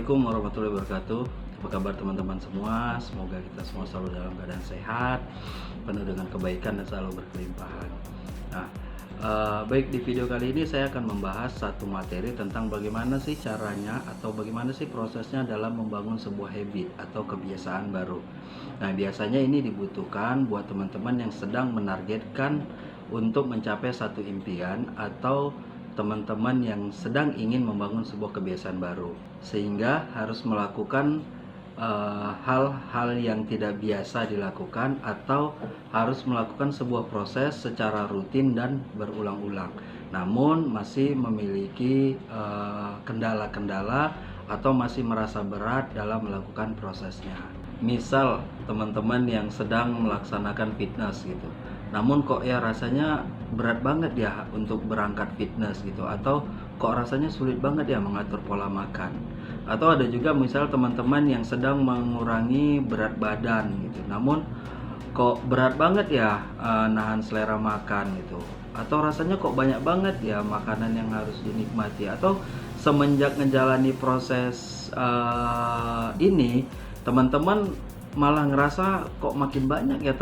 Assalamualaikum warahmatullahi wabarakatuh. Apa kabar teman-teman semua? Semoga kita semua selalu dalam keadaan sehat, penuh dengan kebaikan dan selalu berkelimpahan. Nah, baik, di video kali ini saya akan membahas satu materi tentang bagaimana sih caranya atau bagaimana sih prosesnya dalam membangun sebuah habit atau kebiasaan baru. Nah, biasanya ini dibutuhkan buat teman-teman yang sedang menargetkan untuk mencapai satu impian atau teman-teman yang sedang ingin membangun sebuah kebiasaan baru, sehingga harus melakukan hal-hal yang tidak biasa dilakukan atau harus melakukan sebuah proses secara rutin dan berulang-ulang, namun masih memiliki kendala-kendala atau masih merasa berat dalam melakukan prosesnya. Misal teman-teman yang sedang melaksanakan fitness gitu, namun kok ya rasanya berat banget ya untuk berangkat fitness gitu, atau kok rasanya sulit banget ya mengatur pola makan. Atau ada juga misal teman-teman yang sedang mengurangi berat badan gitu, namun kok berat banget ya nahan selera makan gitu, atau rasanya kok banyak banget ya makanan yang harus dinikmati. Atau semenjak menjalani proses ini, teman-teman malah ngerasa kok makin banyak ya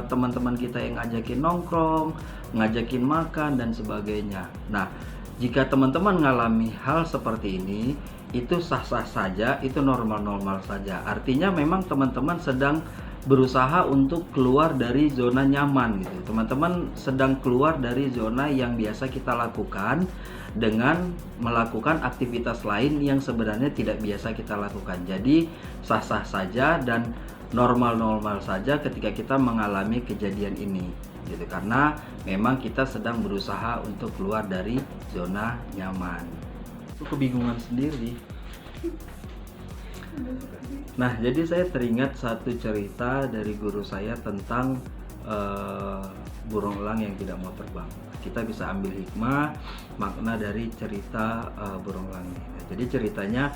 teman-teman kita yang ngajakin nongkrong, ngajakin makan dan sebagainya. Nah, jika teman-teman ngalami hal seperti ini, itu sah-sah saja, itu normal-normal saja. Artinya memang teman-teman sedang berusaha untuk keluar dari zona nyaman gitu. Teman-teman sedang keluar dari zona yang biasa kita lakukan dengan melakukan aktivitas lain yang sebenarnya tidak biasa kita lakukan. Jadi sah-sah saja dan normal-normal saja ketika kita mengalami kejadian ini gitu, karena memang kita sedang berusaha untuk keluar dari zona nyaman. Itu kebingungan sendiri. Nah, jadi saya teringat satu cerita dari guru saya tentang burung elang yang tidak mau terbang. Kita bisa ambil hikmah makna dari cerita burung elang ini. Nah, jadi ceritanya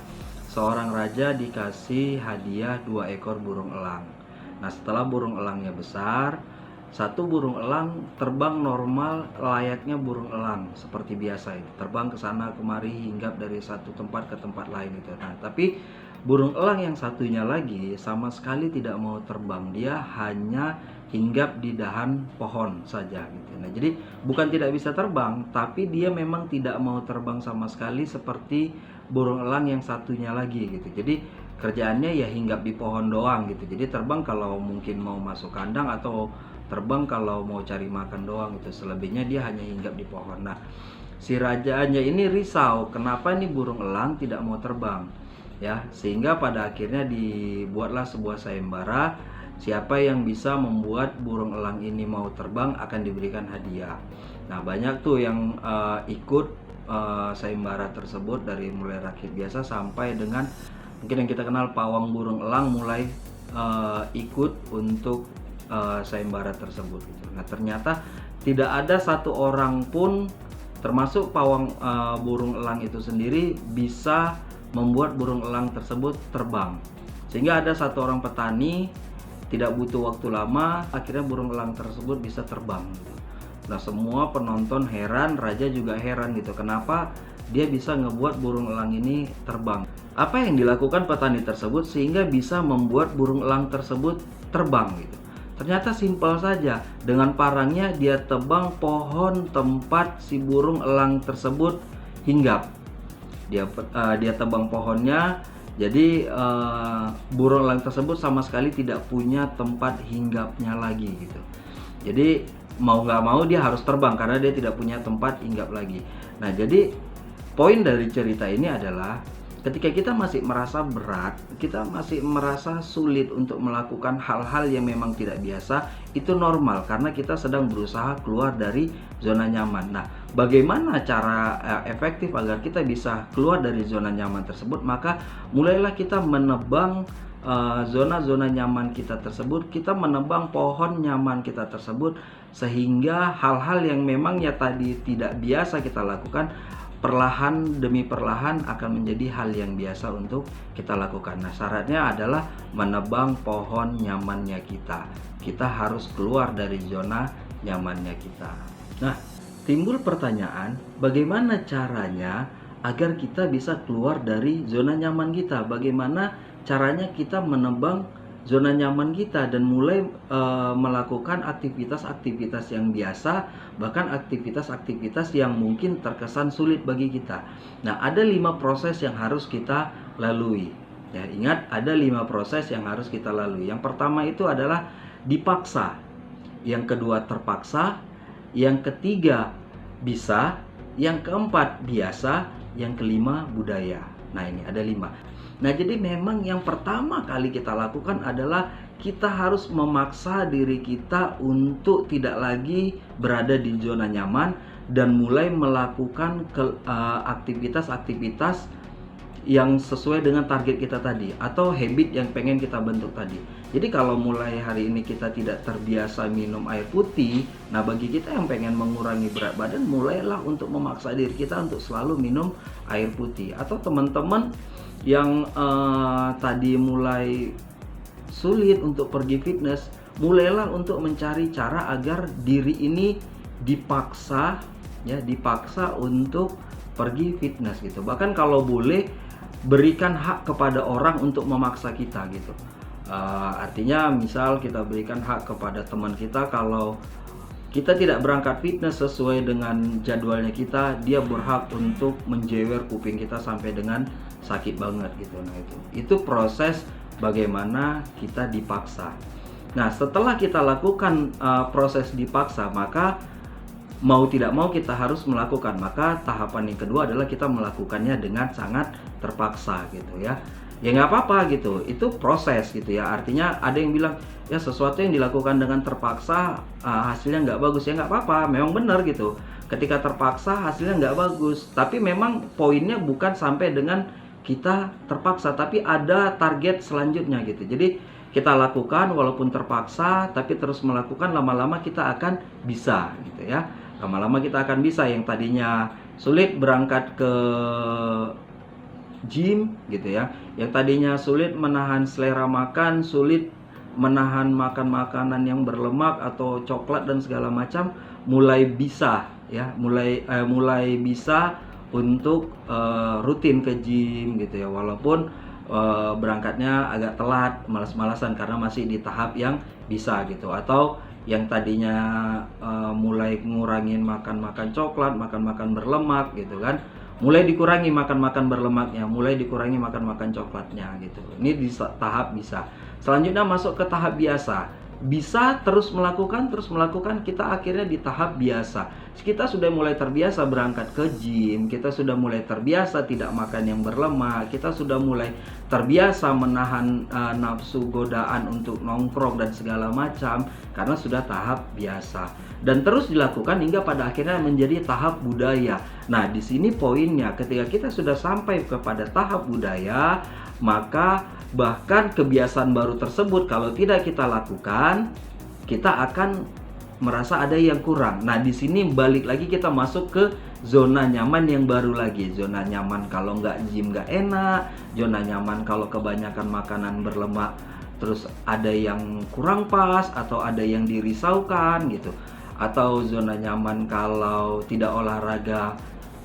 seorang raja dikasih hadiah 2 ekor burung elang. Nah, setelah burung elangnya besar, satu burung elang terbang normal layaknya burung elang seperti biasa itu, terbang ke sana kemari, hinggap dari satu tempat ke tempat lain gitu. Nah, tapi burung elang yang satunya lagi sama sekali tidak mau terbang, dia hanya hinggap di dahan pohon saja gitu. Nah, jadi bukan tidak bisa terbang, tapi dia memang tidak mau terbang sama sekali seperti burung elang yang satunya lagi gitu. Jadi kerjaannya ya hinggap di pohon doang gitu. Jadi terbang kalau mungkin mau masuk kandang atau terbang kalau mau cari makan doang gitu. Selebihnya dia hanya hinggap di pohon. Nah, si rajanya ini risau, kenapa nih burung elang tidak mau terbang? Ya, sehingga pada akhirnya dibuatlah sebuah sayembara. Siapa yang bisa membuat burung elang ini mau terbang akan diberikan hadiah. Nah, banyak tuh yang ikut sayembara tersebut, dari mulai rakyat biasa sampai dengan mungkin yang kita kenal pawang burung elang mulai ikut untuk sayembara tersebut gitu. Nah, ternyata tidak ada satu orang pun termasuk pawang burung elang itu sendiri bisa membuat burung elang tersebut terbang. Sehingga ada satu orang petani tidak butuh waktu lama, akhirnya burung elang tersebut bisa terbang gitu. Nah, semua penonton heran, raja juga heran gitu, kenapa dia bisa ngebuat burung elang ini terbang. Apa yang dilakukan petani tersebut sehingga bisa membuat burung elang tersebut terbang gitu? Ternyata simpel saja, dengan parangnya dia tebang pohon tempat si burung elang tersebut hinggap. Dia tebang pohonnya, jadi burung elang tersebut sama sekali tidak punya tempat hinggapnya lagi gitu. Jadi mau nggak mau dia harus terbang karena dia tidak punya tempat hinggap lagi. Nah, jadi poin dari cerita ini adalah ketika kita masih merasa berat, kita masih merasa sulit untuk melakukan hal-hal yang memang tidak biasa, itu normal karena kita sedang berusaha keluar dari zona nyaman. Nah, bagaimana cara efektif agar kita bisa keluar dari zona nyaman tersebut? Maka mulailah kita menebang zona-zona nyaman kita tersebut, kita menebang pohon nyaman kita tersebut, sehingga hal-hal yang memang ya tadi tidak biasa kita lakukan, perlahan demi perlahan akan menjadi hal yang biasa untuk kita lakukan. Nah, syaratnya adalah menebang pohon nyamannya kita. Kita harus keluar dari zona nyamannya kita. Nah, timbul pertanyaan, bagaimana caranya agar kita bisa keluar dari zona nyaman kita. Bagaimana caranya kita menebang zona nyaman kita dan mulai melakukan aktivitas-aktivitas yang biasa, bahkan aktivitas-aktivitas yang mungkin terkesan sulit bagi kita. Nah, ada 5 proses yang harus kita lalui. Ya, ingat, ada 5 proses yang harus kita lalui. Yang pertama itu adalah dipaksa. Yang kedua terpaksa, yang ketiga bisa, yang keempat biasa, yang kelima budaya. Nah, ini ada 5. Nah, jadi memang yang pertama kali kita lakukan adalah kita harus memaksa diri kita untuk tidak lagi berada di zona nyaman dan mulai melakukan aktivitas-aktivitas yang sesuai dengan target kita tadi atau habit yang pengen kita bentuk tadi. Jadi kalau mulai hari ini kita tidak terbiasa minum air putih, nah bagi kita yang pengen mengurangi berat badan, mulailah untuk memaksa diri kita untuk selalu minum air putih. Atau teman-teman yang tadi mulai sulit untuk pergi fitness, mulailah untuk mencari cara agar diri ini dipaksa untuk pergi fitness gitu. Bahkan kalau boleh, berikan hak kepada orang untuk memaksa kita gitu. Artinya misal kita berikan hak kepada teman kita, kalau kita tidak berangkat fitness sesuai dengan jadwalnya kita, dia berhak untuk menjewer kuping kita sampai dengan sakit banget gitu. Nah, itu proses bagaimana kita dipaksa. Nah, setelah kita lakukan proses dipaksa, maka mau tidak mau kita harus melakukan. Maka tahapan yang kedua adalah kita melakukannya dengan sangat terpaksa gitu ya. Ya nggak apa-apa gitu, itu proses gitu ya. Artinya ada yang bilang ya sesuatu yang dilakukan dengan terpaksa hasilnya nggak bagus, ya nggak apa-apa, memang benar gitu. Ketika terpaksa hasilnya nggak bagus, tapi memang poinnya bukan sampai dengan kita terpaksa, tapi ada target selanjutnya gitu. Jadi kita lakukan walaupun terpaksa, tapi terus melakukan, lama-lama kita akan bisa gitu ya. Lama-lama kita akan bisa. Yang tadinya sulit berangkat ke gym gitu ya, yang tadinya sulit menahan selera makan, sulit menahan makan makanan yang berlemak atau coklat dan segala macam, mulai bisa ya, mulai bisa untuk rutin ke gym gitu ya, walaupun berangkatnya agak telat, malas-malasan karena masih di tahap yang bisa gitu. Atau yang tadinya mulai ngurangin makan coklat, makan berlemak gitu kan, mulai dikurangi makan berlemaknya, mulai dikurangi makan coklatnya gitu. Ini di tahap bisa. Selanjutnya masuk ke tahap biasa. Bisa terus melakukan, kita akhirnya di tahap biasa. Kita sudah mulai terbiasa berangkat ke gym, kita sudah mulai terbiasa tidak makan yang berlemak, kita sudah mulai terbiasa menahan nafsu godaan untuk nongkrong dan segala macam, karena sudah tahap biasa. Dan terus dilakukan hingga pada akhirnya menjadi tahap budaya. Nah, di sini poinnya, ketika kita sudah sampai kepada tahap budaya, maka bahkan kebiasaan baru tersebut kalau tidak kita lakukan, kita akan merasa ada yang kurang. Nah, di sini balik lagi kita masuk ke zona nyaman yang baru lagi. Zona nyaman kalau nggak gym nggak enak, zona nyaman kalau kebanyakan makanan berlemak terus ada yang kurang pas atau ada yang dirisaukan gitu. Atau zona nyaman kalau tidak olahraga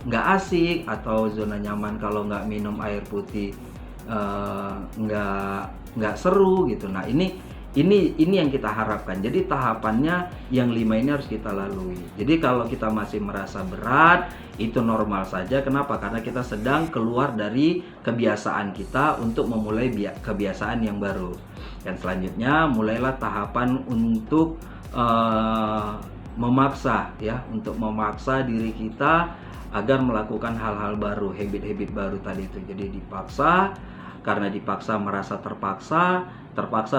nggak asik, atau zona nyaman kalau nggak minum air putih nggak seru gitu. Nah, ini yang kita harapkan. Jadi tahapannya yang 5 ini harus kita lalui. Jadi kalau kita masih merasa berat, itu normal saja. Kenapa? Karena kita sedang keluar dari kebiasaan kita untuk memulai kebiasaan yang baru. Dan selanjutnya mulailah tahapan untuk memaksa ya, untuk memaksa diri kita agar melakukan hal-hal baru, habit-habit baru tadi itu. Jadi dipaksa, karena dipaksa merasa terpaksa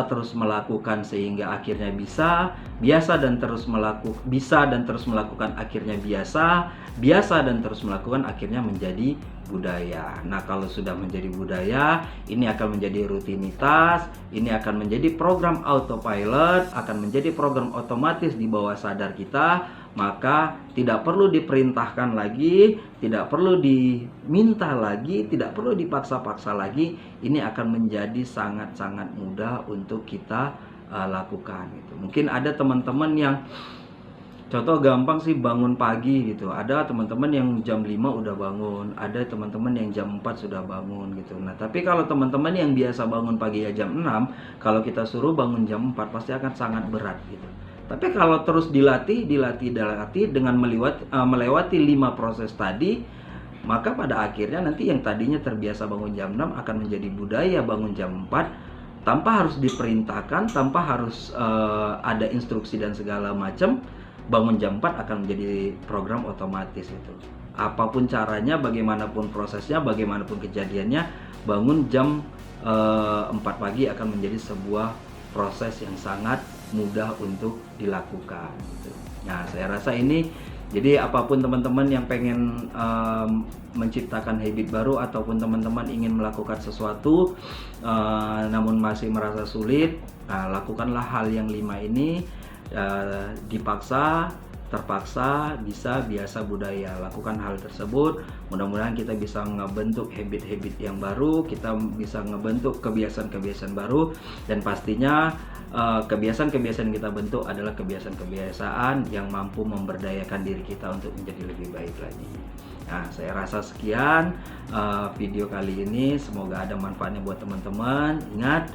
terus melakukan sehingga akhirnya bisa dan terus melakukan akhirnya biasa dan terus melakukan akhirnya menjadi budaya. Nah, kalau sudah menjadi budaya, ini akan menjadi rutinitas, ini akan menjadi program autopilot, akan menjadi program otomatis di bawah sadar kita. Maka tidak perlu diperintahkan lagi, tidak perlu diminta lagi, tidak perlu dipaksa-paksa lagi. Ini akan menjadi sangat-sangat mudah untuk kita lakukan gitu. Mungkin ada teman-teman yang Contoh gampang sih, bangun pagi gitu. Ada teman-teman yang jam 5 udah bangun, ada teman-teman yang jam 4 sudah bangun gitu. Nah, tapi kalau teman-teman yang biasa bangun pagi ya jam 6, kalau kita suruh bangun jam 4 pasti akan sangat berat gitu. Tapi kalau terus dilatih dengan melewati 5 proses tadi, maka pada akhirnya nanti yang tadinya terbiasa bangun jam 6 akan menjadi budaya bangun jam 4 tanpa harus diperintahkan, tanpa harus ada instruksi dan segala macam. Bangun jam 4 akan menjadi program otomatis itu. Apapun caranya, bagaimanapun prosesnya, bagaimanapun kejadiannya, bangun jam 4 pagi akan menjadi sebuah proses yang sangat mudah untuk dilakukan gitu. Nah, saya rasa ini, jadi apapun teman-teman yang pengen menciptakan habit baru, ataupun teman-teman ingin melakukan sesuatu namun masih merasa sulit, lakukanlah hal yang 5 ini. Dipaksa, terpaksa, bisa, biasa, budaya. Lakukan hal tersebut. Mudah-mudahan kita bisa ngebentuk habit-habit yang baru, kita bisa ngebentuk kebiasaan-kebiasaan baru, dan pastinya kebiasaan-kebiasaan kita bentuk adalah kebiasaan-kebiasaan yang mampu memberdayakan diri kita untuk menjadi lebih baik lagi. Nah, saya rasa sekian video kali ini. Semoga ada manfaatnya buat teman-teman. Ingat,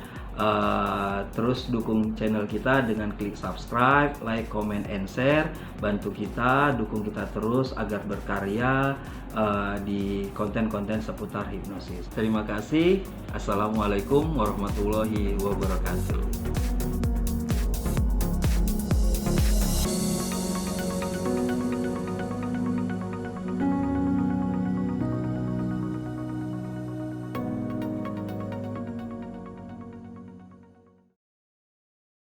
terus dukung channel kita dengan klik subscribe, like, comment, and share. Bantu kita, dukung kita terus agar berkarya di konten-konten seputar hipnosis. Terima kasih. Assalamualaikum warahmatullahi wabarakatuh.